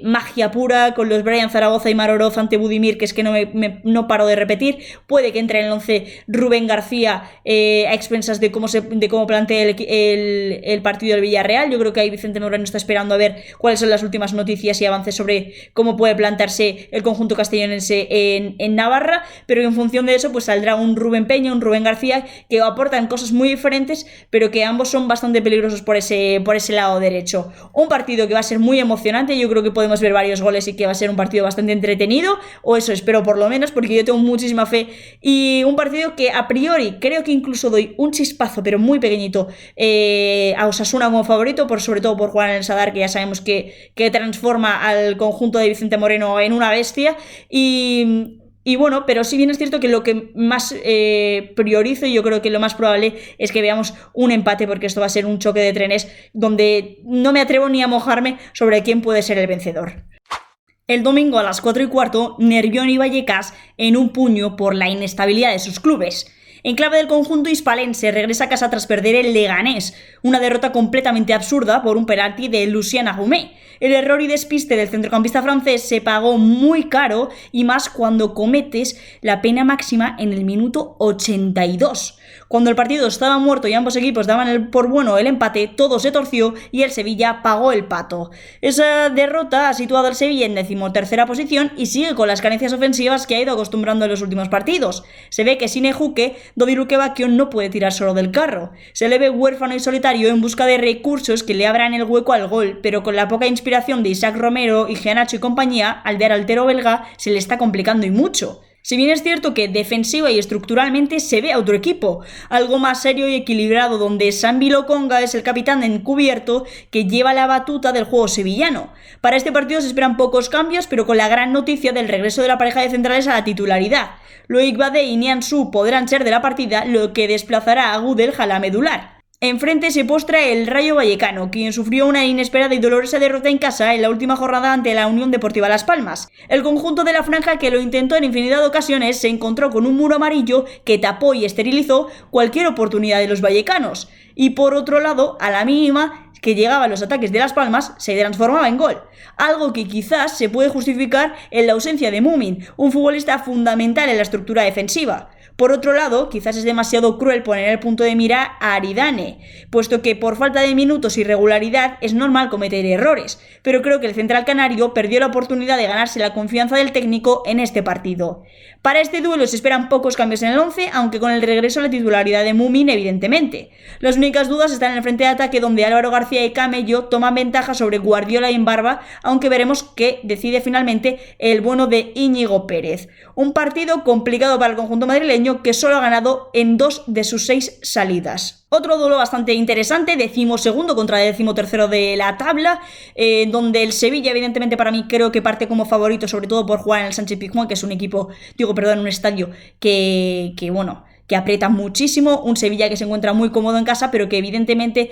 magia pura, con los Brian Zaragoza y Maroroz, Ante Budimir, que es que no paro de repetir. Puede que entre en el 11 Rubén García a expensas de cómo plantea el partido del Villarreal. Yo creo que ahí Vicente Moreno está esperando a ver cuáles son las últimas noticias y avances avances sobre cómo puede plantarse el conjunto castellonense en Navarra, pero en función de eso pues saldrá un Rubén Peña, un Rubén García, que aportan cosas muy diferentes, pero que ambos son bastante peligrosos por ese lado derecho. Un partido que va a ser muy emocionante, yo creo que podemos ver varios goles y que va a ser un partido bastante entretenido, o eso espero por lo menos, porque yo tengo muchísima fe, y un partido que a priori creo que incluso doy un chispazo, pero muy pequeñito, a Osasuna como favorito, sobre todo por Juan El Sadar, que ya sabemos que transforma al conjunto de Vicente Moreno en una bestia, y bueno, pero sí bien es cierto que lo que más priorizo, y yo creo que lo más probable es que veamos un empate, porque esto va a ser un choque de trenes donde no me atrevo ni a mojarme sobre quién puede ser el vencedor. El domingo a las 4:15, Nervión y Vallecas en un puño por la inestabilidad de sus clubes. En clave del conjunto hispalense, regresa a casa tras perder el Leganés, una derrota completamente absurda por un penalti de Lucien Agoumé. El error y despiste del centrocampista francés se pagó muy caro, y más cuando cometes la pena máxima en el minuto 82. Cuando el partido estaba muerto y ambos equipos daban por bueno el empate, todo se torció y el Sevilla pagó el pato. Esa derrota ha situado al Sevilla en 13ª posición y sigue con las carencias ofensivas que ha ido acostumbrando en los últimos partidos. Se ve que sin Ejuke, Dodi Luquevacchio no puede tirar solo del carro. Se le ve huérfano y solitario en busca de recursos que le abran el hueco al gol, pero con la poca inspiración de Isaac Romero, Iheanacho y compañía, al delantero belga se le está complicando y mucho. Si bien es cierto que defensiva y estructuralmente se ve a otro equipo, algo más serio y equilibrado, donde Sambi Lokonga es el capitán encubierto que lleva la batuta del juego sevillano. Para este partido se esperan pocos cambios, pero con la gran noticia del regreso de la pareja de centrales a la titularidad. Loic Badé y Nianzou podrán ser de la partida, lo que desplazará a Gudel a la medular. Enfrente se postra el Rayo Vallecano, quien sufrió una inesperada y dolorosa derrota en casa en la última jornada ante la Unión Deportiva Las Palmas. El conjunto de la franja, que lo intentó en infinidad de ocasiones, se encontró con un muro amarillo que tapó y esterilizó cualquier oportunidad de los vallecanos. Y por otro lado, a la mínima que llegaban los ataques de Las Palmas, se transformaba en gol. Algo que quizás se puede justificar en la ausencia de Mumin, un futbolista fundamental en la estructura defensiva. Por otro lado, quizás es demasiado cruel poner el punto de mira a Aridane, puesto que por falta de minutos y regularidad es normal cometer errores, pero creo que el central canario perdió la oportunidad de ganarse la confianza del técnico en este partido. Para este duelo se esperan pocos cambios en el 11, aunque con el regreso a la titularidad de Mumin, evidentemente. Las únicas dudas están en el frente de ataque, donde Álvaro García y Camello toman ventaja sobre Guardiola y Embarba, aunque veremos que decide finalmente el bueno de Íñigo Pérez. Un partido complicado para el conjunto madrileño, que solo ha ganado en 2 de sus 6 salidas. Otro duelo bastante interesante, 12º contra 13º de la tabla, donde el Sevilla, evidentemente para mí, creo que parte como favorito, sobre todo por jugar en el Sánchez-Pizjuán, que es un un estadio que aprieta muchísimo, un Sevilla que se encuentra muy cómodo en casa, pero que evidentemente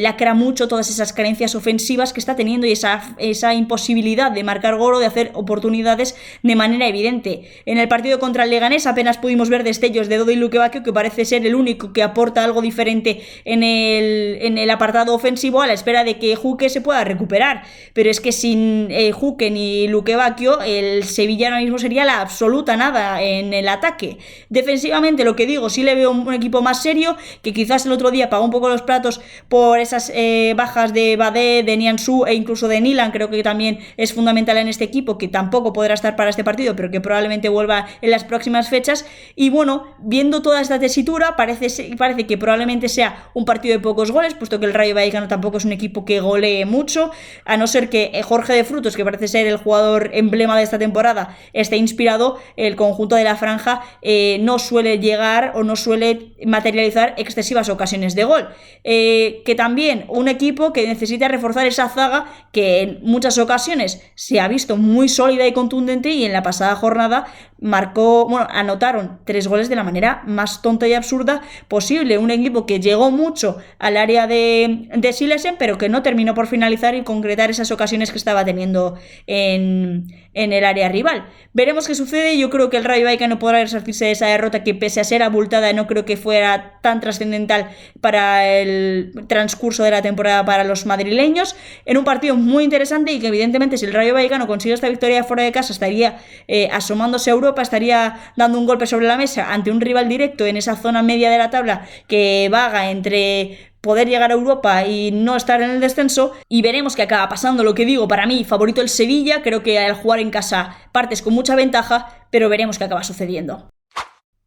lacra mucho todas esas carencias ofensivas que está teniendo, y esa imposibilidad de marcar gol o de hacer oportunidades de manera evidente. En el partido contra el Leganés apenas pudimos ver destellos de Dodi Luquevacchio, que parece ser el único que aporta algo diferente en el apartado ofensivo, a la espera de que Juque se pueda recuperar, pero es que sin Juque ni Luquevacchio, el Sevilla ahora mismo sería la absoluta nada en el ataque. Defensivamente, lo que sí le veo un equipo más serio, que quizás el otro día pagó un poco los platos por esas bajas de Badé, de Nianzou e incluso de Nilan. Creo que también es fundamental en este equipo, que tampoco podrá estar para este partido, pero que probablemente vuelva en las próximas fechas. Y bueno, viendo toda esta tesitura, parece que probablemente sea un partido de pocos goles, puesto que el Rayo Vallecano tampoco es un equipo que golee mucho, a no ser que Jorge de Frutos, que parece ser el jugador emblema de esta temporada, esté inspirado. El conjunto de la franja no suele llegar o no suele materializar excesivas ocasiones de gol. Que también un equipo que necesita reforzar esa zaga, que en muchas ocasiones se ha visto muy sólida y contundente, y en la pasada jornada anotaron 3 goles de la manera más tonta y absurda posible. Un equipo que llegó mucho al área de Silesen, pero que no terminó por finalizar y concretar esas ocasiones que estaba teniendo en el área rival. Veremos qué sucede. Yo creo que el Rayo Vallecano podrá resarcirse de esa derrota, que pese a ser abultada no creo que fuera tan trascendental para el transcurso de la temporada para los madrileños, en un partido muy interesante, y que evidentemente, si el Rayo Vallecano consigue esta victoria fuera de casa, estaría asomándose a Europa, estaría dando un golpe sobre la mesa ante un rival directo en esa zona media de la tabla que vaga entre poder llegar a Europa y no estar en el descenso, y veremos qué acaba pasando. Lo que digo, para mí, favorito el Sevilla, creo que al jugar en casa partes con mucha ventaja, pero veremos qué acaba sucediendo.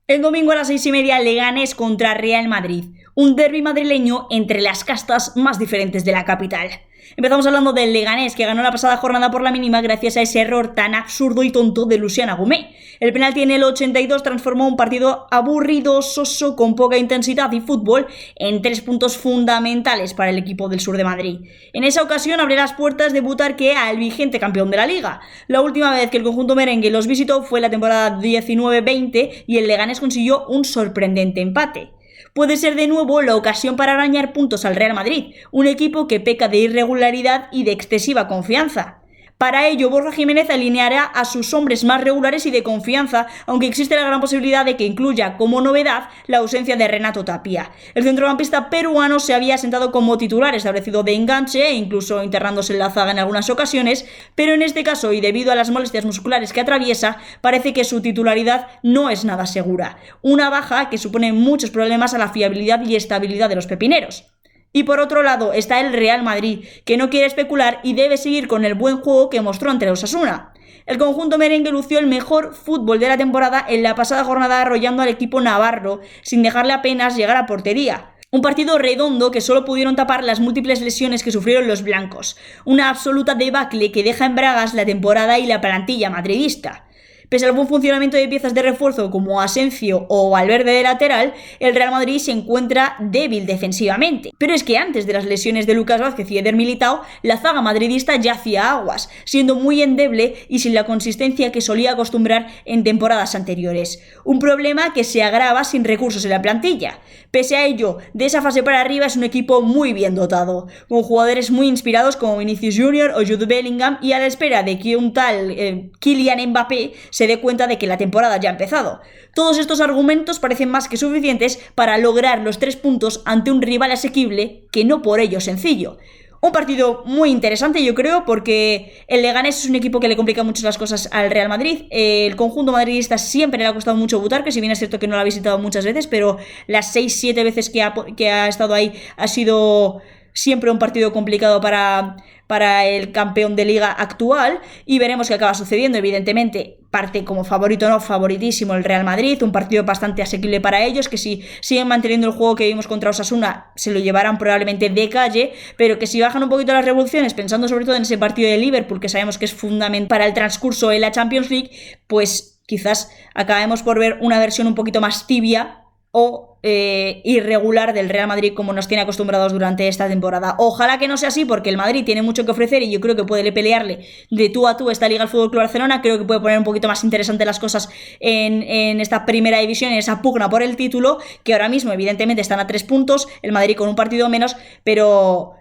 El domingo a las 6:30, Leganés contra Real Madrid, un derbi madrileño entre las castas más diferentes de la capital. Empezamos hablando del Leganés, que ganó la pasada jornada por la mínima gracias a ese error tan absurdo y tonto de Luciana Gumé. El penalti en el 82 transformó un partido aburrido, soso, con poca intensidad y fútbol en 3 puntos fundamentales para el equipo del sur de Madrid. En esa ocasión abre las puertas de Butarque al vigente campeón de la Liga. La última vez que el conjunto merengue los visitó fue la temporada 19-20 y el Leganés consiguió un sorprendente empate. Puede ser de nuevo la ocasión para arañar puntos al Real Madrid, un equipo que peca de irregularidad y de excesiva confianza. Para ello, Borja Jiménez alineará a sus hombres más regulares y de confianza, aunque existe la gran posibilidad de que incluya como novedad la ausencia de Renato Tapia. El centrocampista peruano se había sentado como titular establecido de enganche e incluso internándose en la zaga en algunas ocasiones, pero en este caso, y debido a las molestias musculares que atraviesa, parece que su titularidad no es nada segura. Una baja que supone muchos problemas a la fiabilidad y estabilidad de los pepineros. Y por otro lado está el Real Madrid, que no quiere especular y debe seguir con el buen juego que mostró ante el Osasuna. El conjunto merengue lució el mejor fútbol de la temporada en la pasada jornada arrollando al equipo navarro, sin dejarle apenas llegar a portería. Un partido redondo que solo pudieron tapar las múltiples lesiones que sufrieron los blancos. Una absoluta debacle que deja en bragas la temporada y la plantilla madridista. Pese al buen funcionamiento de piezas de refuerzo como Asensio o Valverde de lateral, el Real Madrid se encuentra débil defensivamente. Pero es que antes de las lesiones de Lucas Vázquez y Eder Militao, la zaga madridista ya hacía aguas, siendo muy endeble y sin la consistencia que solía acostumbrar en temporadas anteriores. Un problema que se agrava sin recursos en la plantilla. Pese a ello, de esa fase para arriba es un equipo muy bien dotado, con jugadores muy inspirados como Vinicius Jr. o Jude Bellingham, y a la espera de que un tal Kylian Mbappé se dé cuenta de que la temporada ya ha empezado. Todos estos argumentos parecen más que suficientes para lograr los 3 puntos ante un rival asequible que no por ello sencillo. Un partido muy interesante, yo creo, porque el Leganés es un equipo que le complica mucho las cosas al Real Madrid. El conjunto madridista siempre le ha costado mucho Butarque, si bien es cierto que no lo ha visitado muchas veces, pero las 6-7 veces que ha estado ahí ha sido siempre un partido complicado para el campeón de liga actual, y veremos qué acaba sucediendo. Evidentemente parte como favorito, no favoritísimo, el Real Madrid, un partido bastante asequible para ellos, que si siguen manteniendo el juego que vimos contra Osasuna se lo llevarán probablemente de calle, pero que si bajan un poquito las revoluciones, pensando sobre todo en ese partido de Liverpool, que sabemos que es fundamental para el transcurso en la Champions League, pues quizás acabemos por ver una versión un poquito más tibia o irregular del Real Madrid, como nos tiene acostumbrados durante esta temporada. Ojalá que no sea así, porque el Madrid tiene mucho que ofrecer y yo creo que puede pelearle de tú a tú esta Liga al Fútbol Club Barcelona. Creo que puede poner un poquito más interesante las cosas en esta primera división, en esa pugna por el título, que ahora mismo evidentemente están a 3 puntos, el Madrid con un partido menos, pero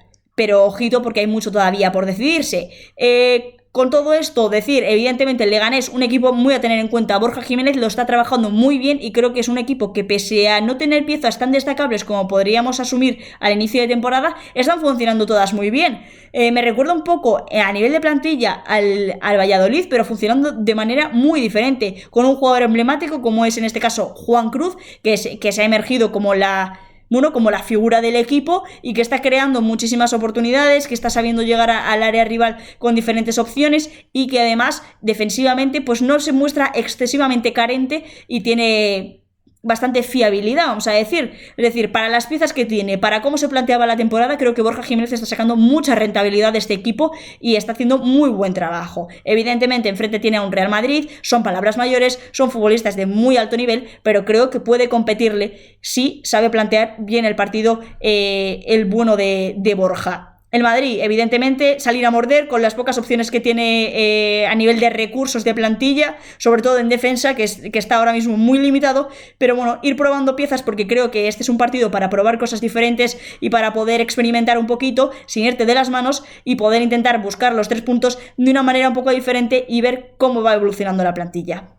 ojito, porque hay mucho todavía por decidirse. Con todo esto, decir, evidentemente el Leganés, un equipo muy a tener en cuenta. Borja Jiménez lo está trabajando muy bien y creo que es un equipo que, pese a no tener piezas tan destacables como podríamos asumir al inicio de temporada, están funcionando todas muy bien. Me recuerda un poco a nivel de plantilla al Valladolid, pero funcionando de manera muy diferente, con un jugador emblemático como es en este caso Juan Cruz, que se ha emergido como la figura del equipo y que está creando muchísimas oportunidades, que está sabiendo llegar al área rival con diferentes opciones y que además defensivamente pues no se muestra excesivamente carente y tiene bastante fiabilidad, vamos a decir. Es decir, para las piezas que tiene, para cómo se planteaba la temporada, creo que Borja Jiménez está sacando mucha rentabilidad de este equipo y está haciendo muy buen trabajo. Evidentemente, enfrente tiene a un Real Madrid, son palabras mayores, son futbolistas de muy alto nivel, pero creo que puede competirle si sabe plantear bien el partido el bueno de Borja. El Madrid, evidentemente, salir a morder con las pocas opciones que tiene a nivel de recursos de plantilla, sobre todo en defensa, que está ahora mismo muy limitado, pero bueno, ir probando piezas, porque creo que este es un partido para probar cosas diferentes y para poder experimentar un poquito sin irte de las manos y poder intentar buscar los 3 puntos de una manera un poco diferente y ver cómo va evolucionando la plantilla.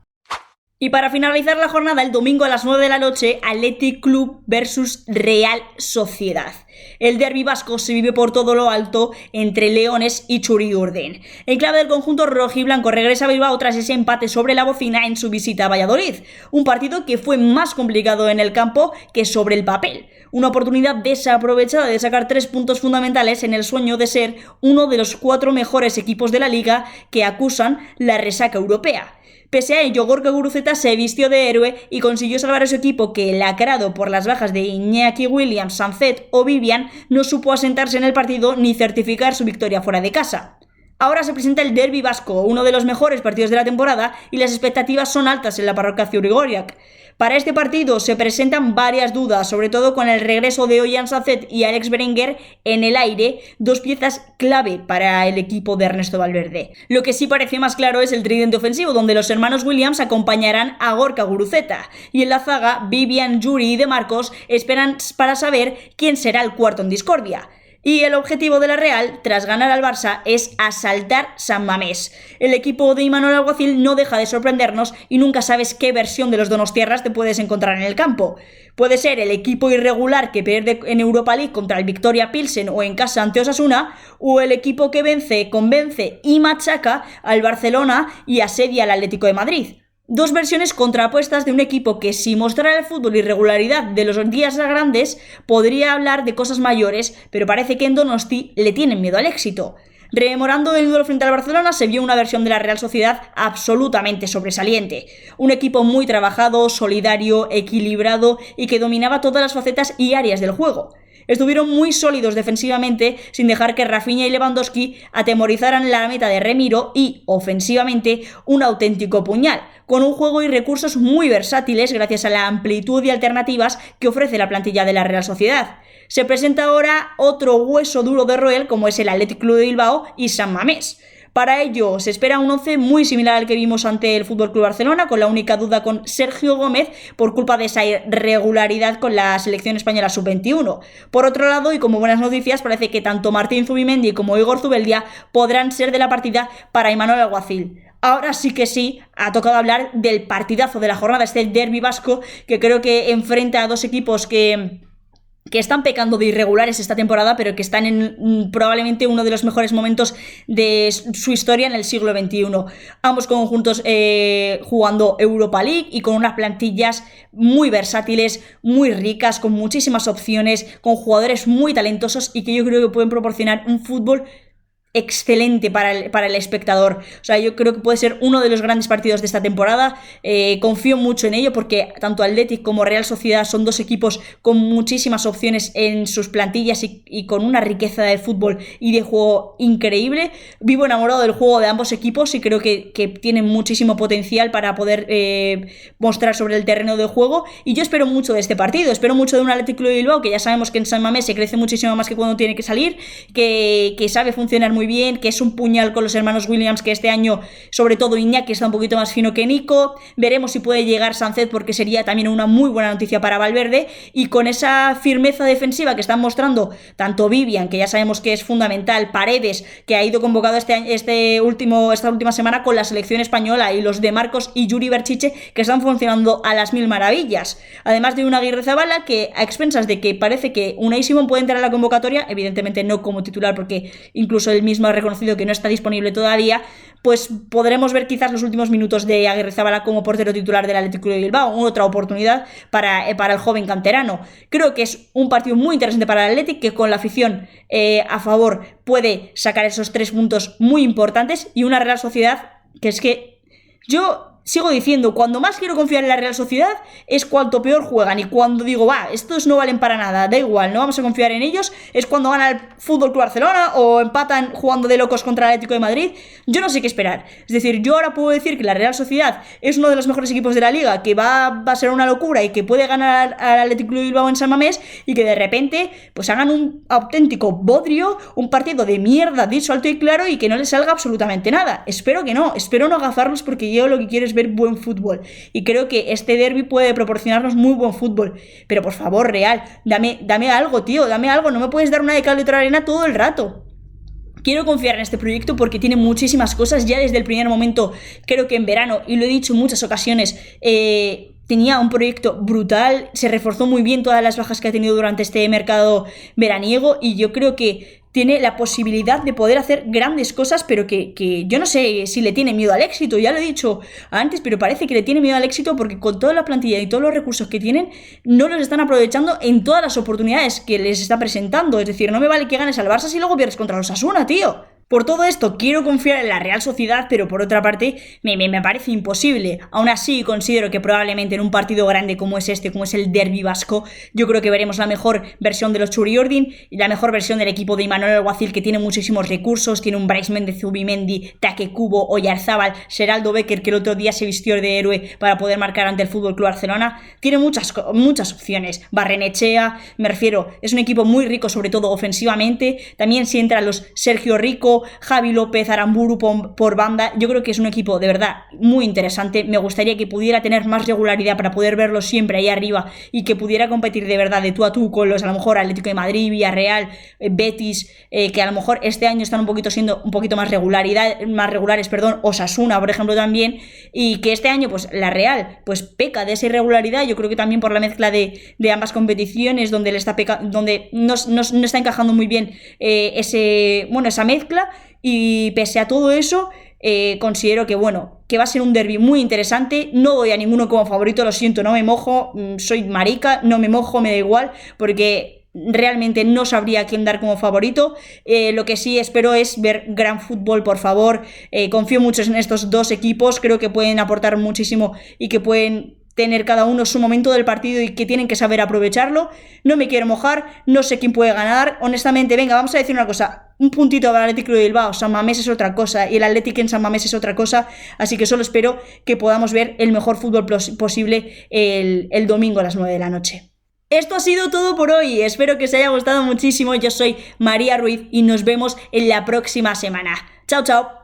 Y para finalizar la jornada, el domingo a las 9 de la noche, Athletic Club versus Real Sociedad. El derbi vasco se vive por todo lo alto entre Leones y Txuri-Urdin. En clave del conjunto rojiblanco regresa a Bilbao tras ese empate sobre la bocina en su visita a Valladolid. Un partido que fue más complicado en el campo que sobre el papel. Una oportunidad desaprovechada de sacar 3 puntos fundamentales en el sueño de ser uno de los 4 mejores equipos de la liga que acusan la resaca europea. Pese a ello, Gorka Guruceta se vistió de héroe y consiguió salvar a su equipo que, lacrado por las bajas de Iñaki Williams, Sancet o Vivian, no supo asentarse en el partido ni certificar su victoria fuera de casa. Ahora se presenta el derbi vasco, uno de los mejores partidos de la temporada, y las expectativas son altas en la parroquia Zurigorriak. Para este partido se presentan varias dudas, sobre todo con el regreso de Ollán Sancet y Alex Berenguer en el aire, 2 piezas clave para el equipo de Ernesto Valverde. Lo que sí parece más claro es el tridente ofensivo, donde los hermanos Williams acompañarán a Gorka Guruceta, y en la zaga Vivian, Yuri y De Marcos esperan para saber quién será el cuarto en discordia. Y el objetivo de la Real, tras ganar al Barça, es asaltar San Mamés. El equipo de Imanol Alguacil no deja de sorprendernos y nunca sabes qué versión de los donostiarras te puedes encontrar en el campo. Puede ser el equipo irregular que pierde en Europa League contra el Victoria Pilsen o en casa ante Osasuna, o el equipo que vence, convence y machaca al Barcelona y asedia al Atlético de Madrid. 2 versiones contrapuestas de un equipo que, si mostrara el fútbol y regularidad de los días grandes, podría hablar de cosas mayores, pero parece que en Donosti le tienen miedo al éxito. Rememorando el duelo frente al Barcelona, se vio una versión de la Real Sociedad absolutamente sobresaliente. Un equipo muy trabajado, solidario, equilibrado y que dominaba todas las facetas y áreas del juego. Estuvieron muy sólidos defensivamente, sin dejar que Rafinha y Lewandowski atemorizaran la meta de Remiro y, ofensivamente, un auténtico puñal, con un juego y recursos muy versátiles gracias a la amplitud y alternativas que ofrece la plantilla de la Real Sociedad. Se presenta ahora otro hueso duro de roer como es el Athletic Club de Bilbao y San Mamés. Para ello se espera un 11 muy similar al que vimos ante el FC Barcelona, con la única duda con Sergio Gómez por culpa de esa irregularidad con la selección española sub-21. Por otro lado, y como buenas noticias, parece que tanto Martín Zubimendi como Igor Zubeldia podrán ser de la partida para Imanol Alguacil. Ahora sí que sí, ha tocado hablar del partidazo de la jornada, este derbi vasco, que creo que enfrenta a 2 equipos que están pecando de irregulares esta temporada, pero que están en probablemente uno de los mejores momentos de su historia en el siglo XXI. Ambos conjuntos jugando Europa League y con unas plantillas muy versátiles, muy ricas, con muchísimas opciones, con jugadores muy talentosos y que yo creo que pueden proporcionar un fútbol excelente para el espectador. O sea, yo creo que puede ser uno de los grandes partidos de esta temporada. Confío mucho en ello porque tanto Athletic como Real Sociedad son 2 equipos con muchísimas opciones en sus plantillas y con una riqueza de fútbol y de juego increíble. Vivo enamorado del juego de ambos equipos y creo que tienen muchísimo potencial para poder mostrar sobre el terreno de juego, y yo espero mucho de este partido. Espero mucho de un Athletic Club de Bilbao que ya sabemos que en San Mamés se crece muchísimo más que cuando tiene que salir, que sabe funcionar muy bien, que es un puñal con los hermanos Williams, que este año sobre todo Iñaki está un poquito más fino que Nico. Veremos si puede llegar Sancet, porque sería también una muy buena noticia para Valverde, y con esa firmeza defensiva que están mostrando tanto Vivian, que ya sabemos que es fundamental, Paredes, que ha ido convocado esta última semana con la selección española, y los de Marcos y Yuri Berchiche, que están funcionando a las mil maravillas, además de un Aguirrezabala que, a expensas de que parece que Unai Simón puede entrar a la convocatoria, evidentemente no como titular porque incluso él mismo ha reconocido que no está disponible todavía, pues podremos ver quizás los últimos minutos de Aguirrezabala como portero titular del Athletic Club de Bilbao. Otra oportunidad para el joven canterano. Creo que es un partido muy interesante para el Athletic, que con la afición a favor puede sacar esos 3 puntos muy importantes, y una Real Sociedad que es que yo sigo diciendo, cuando más quiero confiar en la Real Sociedad es cuanto peor juegan, y cuando digo, estos no valen para nada, da igual, no vamos a confiar en ellos, es cuando gana el FC Barcelona o empatan jugando de locos contra el Atlético de Madrid. Yo no sé qué esperar. Es decir, yo ahora puedo decir que la Real Sociedad es uno de los mejores equipos de la liga, que va a ser una locura y que puede ganar al Athletic Club de Bilbao en San Mamés, y que de repente pues hagan un auténtico bodrio, un partido de mierda, dicho alto y claro, y que no les salga absolutamente nada. Espero que no, espero no agafarlos, porque yo lo que quiero es ver buen fútbol, y creo que este derbi puede proporcionarnos muy buen fútbol. Pero por favor, Real, dame algo, tío, dame algo. No me puedes dar una de cal y otra arena todo el rato. quiero confiar en este proyecto porque tiene muchísimas cosas. Ya desde el primer momento, creo que en verano, y lo he dicho en muchas ocasiones, tenía un proyecto brutal, se reforzó muy bien todas las bajas que ha tenido durante este mercado veraniego, y yo creo que tiene la posibilidad de poder hacer grandes cosas, pero que yo no sé si le tiene miedo al éxito. Ya lo he dicho antes, pero parece que le tiene miedo al éxito porque con toda la plantilla y todos los recursos que tienen, no los están aprovechando en todas las oportunidades que les está presentando. Es decir, no me vale que ganes al Barça si luego pierdes contra los Osasuna, tío. Por todo esto, quiero confiar en la Real Sociedad, pero por otra parte, me parece imposible. Aún así, considero que probablemente en un partido grande como es este, como es el Derbi vasco, yo creo que veremos la mejor versión de los Txuri-Urdin y la mejor versión del equipo de Imanol Alguacil, que tiene muchísimos recursos, tiene un Brais Méndez, Zubimendi, Take Kubo, Oyarzábal, Seraldo Becker, que el otro día se vistió de héroe para poder marcar ante el FC Barcelona. Tiene muchas opciones. Barrenechea, me refiero, es un equipo muy rico, sobre todo ofensivamente. También si entran los Sergio Rico, Javi López, Aramburu por banda, yo creo que es un equipo de verdad muy interesante. Me gustaría que pudiera tener más regularidad para poder verlo siempre ahí arriba y que pudiera competir de verdad de tú a tú con los, a lo mejor, Atlético de Madrid, Villarreal, Betis, que a lo mejor este año están siendo un poquito más regulares, Osasuna, por ejemplo, también, y que este año pues la Real pues peca de esa irregularidad. Yo creo que también por la mezcla de ambas competiciones, donde no está encajando muy bien esa mezcla. Y pese a todo eso, considero que va a ser un derbi muy interesante. No doy a ninguno como favorito, lo siento, no me mojo, soy marica, no me mojo, me da igual, porque realmente no sabría a quién dar como favorito. Lo que sí espero es ver gran fútbol, por favor. Confío mucho en estos dos equipos, creo que pueden aportar muchísimo y que pueden tener cada uno su momento del partido y que tienen que saber aprovecharlo. No me quiero mojar, no sé quién puede ganar. Honestamente, venga, vamos a decir una cosa. Un puntito para el Atlético de Bilbao, San Mamés es otra cosa y el Atlético en San Mamés es otra cosa. Así que solo espero que podamos ver el mejor fútbol posible el domingo a las 9 de la noche. Esto ha sido todo por hoy, espero que os haya gustado muchísimo. Yo soy María Ruiz y nos vemos en la próxima semana. Chao, chao.